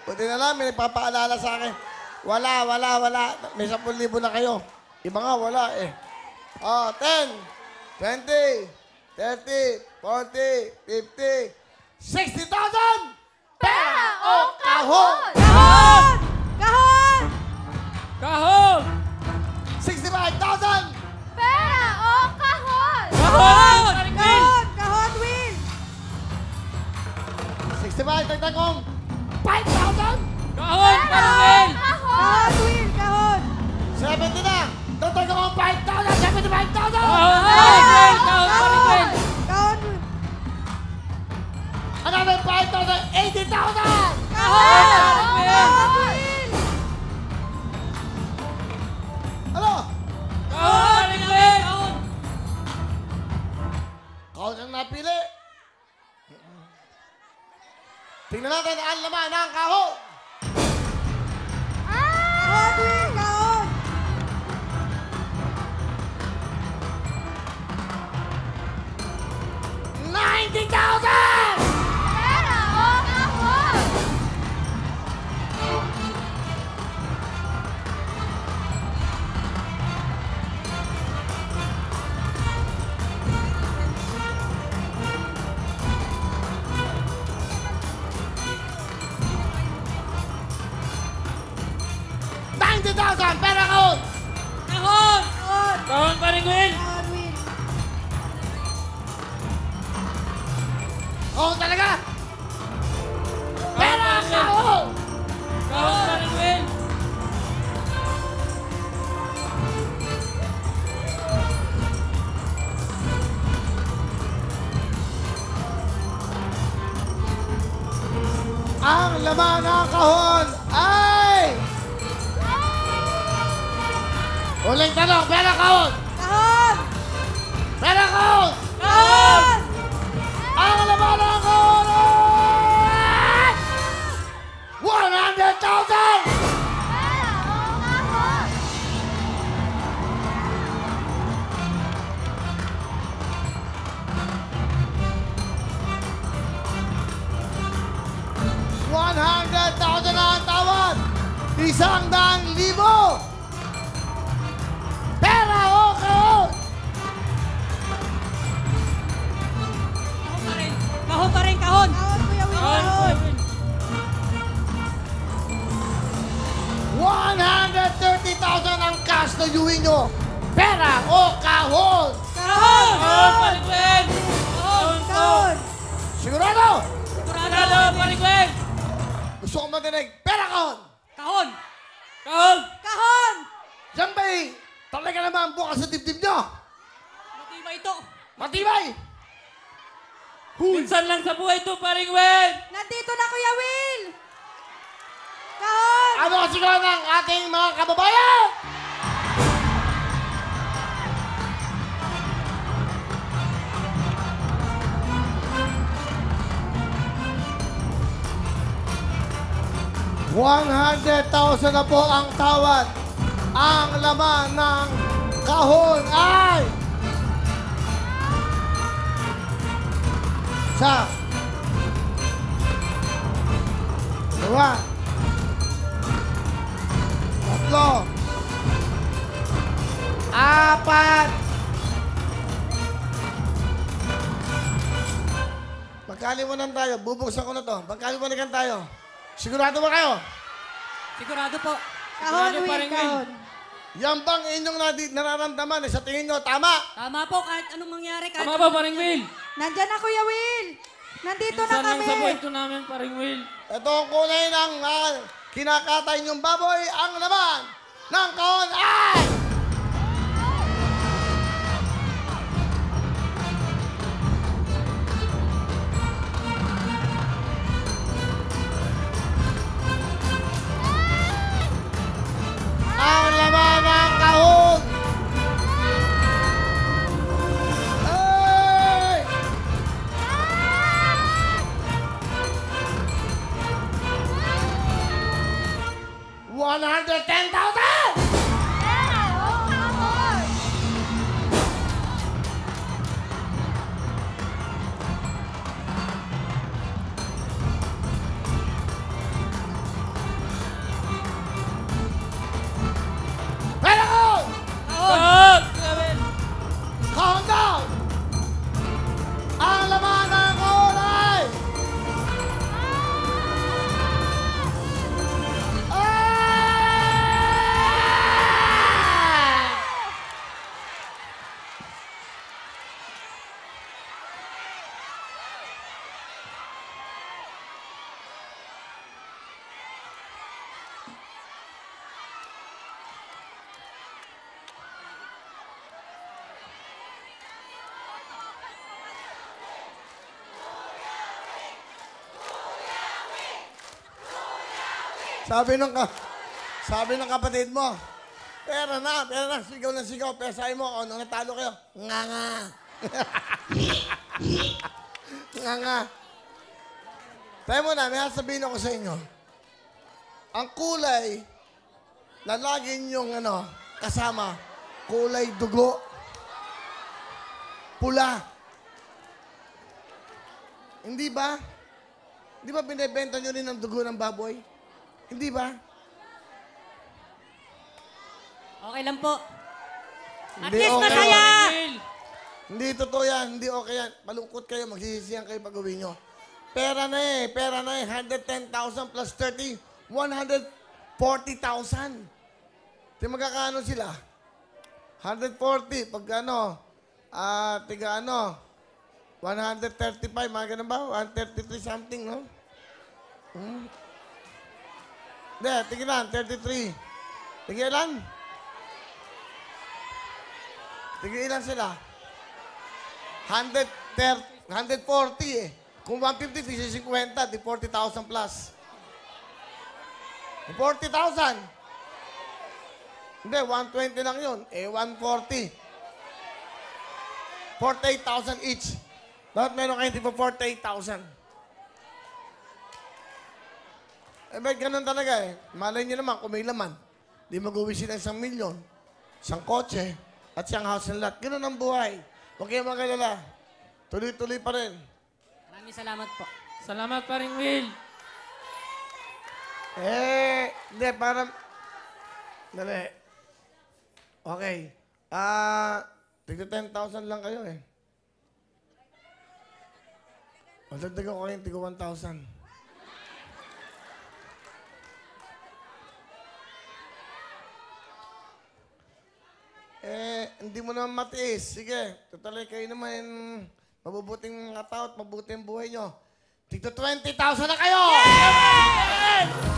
Buti na lang, may nagpapaalala sa akin. Wala. May 10,000 na kayo. Iba nga, wala eh. 10, 20, 30, 40, 50, 60,000! Pera o kahon! Kahon! Kahon! Kahon! 65,000! Pera o kahon! Kahon! Kahon! Kahon, Will! 65, dagdag kong 5,000! Kahon! Pera Paring o Will! kahon! Will! Kahon! 70 na! Dagdag kong 5,000! 75,000! Kahon! Paring Will! Kahon! Paring Will! Kahon, Will! Another 5,000! 80,000! Kahon! Kahon, Will! Will! Ano? Kahon! Paring Will! Kahon! Kahon ang napili. Tingnan natin ang laman ng kahon. Kahon, Will! Kahon! $90,000! Pera o kahon! $90,000! Pera kahon! Kahon! Kahon! Kahon! Paring Will! Kahon, Will! Kahon talaga! Kahon! Pera Paring Will! kahon! Kahon! Paring Will! Ang laman ng kahon ay... Uling tanong, pera kahon! Kahon! Pera kahon! Kahon! Ang laman ng kahon ay... $100,000! Pera o kahon! $100,000 na ang tawad! 100,000! Pera o kahon! Kahon pa rin! Kahon pa rin! Kahon! Kahon, Kuya Will! Kahon! Kahon! $130,000 ang cash na yuwi nyo! Pera o kahon! Kahon! Kahon! Paring Will! Kahon! Kahon! Sigurado! Sigurado! Paring Will! Gusto ko marinig, pera kahon! Kahon! Kahon! Kahon! Yan ba'y talaga naman bukas sa dibdib nyo? Matibay ito! Matibay! Huy! Minsan lang sa buhay ito, Paring Will! Nandito na, Kuya Will! Kahon! Ano ang siguro ng ating mga kababayan? $100,000 na po ang tawad. Ang laman ng kahon ay... Isa. Dalawa. Tatlo. Apat. Magkaliwanan tayo. Bubuksan ko na to. Magkaliwanan tayo. Sigurado ba kayo? Sigurado po. Kahon, Sigurado, Will! Paring Will. Kahon! Yan bang inyong nararamdaman sa tingin nyo? Tama! Tama po, kahit anong mangyari, kahit Tama ba, Paring Will? Nandyan na, Kuya Will! Nandito na Minsan lang kami! sa buhay ito namin, Paring Will. Ito ang kulay ng kinakatay niyong baboy. Ang laman ng kahon ay... Ang laman ng kahon ay... $110,000! Pera o kahon! Sabi ng kapatid mo, pera na, sigaw na sigaw, pesahin mo, o, nung natalo kayo, nga. Nga. Tayo muna, may sabihin ako sa inyo. Ang kulay na lagi niyong kasama, kulay dugo, pula. Hindi ba? Hindi ba binibenta nyo rin ang dugo ng baboy? Hindi ba? Okay lang po. At Hindi least okay. masaya! Will. Hindi totoo yan. Hindi okay yan. Malungkot kayo. Magsisisihan kayo pag uwi nyo. Pera na eh. 110,000 plus 30. 140,000. Di magkakaano sila? 140. Pag tiga 135. Mga ganun ba? 133 something, no? Hindi, tignan. 33. Tigilan? Tigilan sila? 140 eh. Kung 150, di 50, di 40,000 plus. 40,000. Hindi, 120 lang yun. 140. 48,000 each. Bakit meron kayo tipo 48,000? Ba't ganun talaga eh. Malay nyo naman kung may laman. Di mag-uwi sila 1 milyon, isang kotse, at isang house and lot. Ganun ang buhay. Huwag kayong magalala. Tuloy-tuloy pa rin. Maraming salamat po. Salamat pa rin, Will. Hindi, parang... Dali. Okay. Tigda 10,000 lang kayo eh. Magdagdagan ko kayong tigda 1,000. Hindi mo naman matiis. Sige, tutalay kayo naman mabubuting mga tao at mabuting buhay nyo. Tigda 20,000 na kayo! Yeah!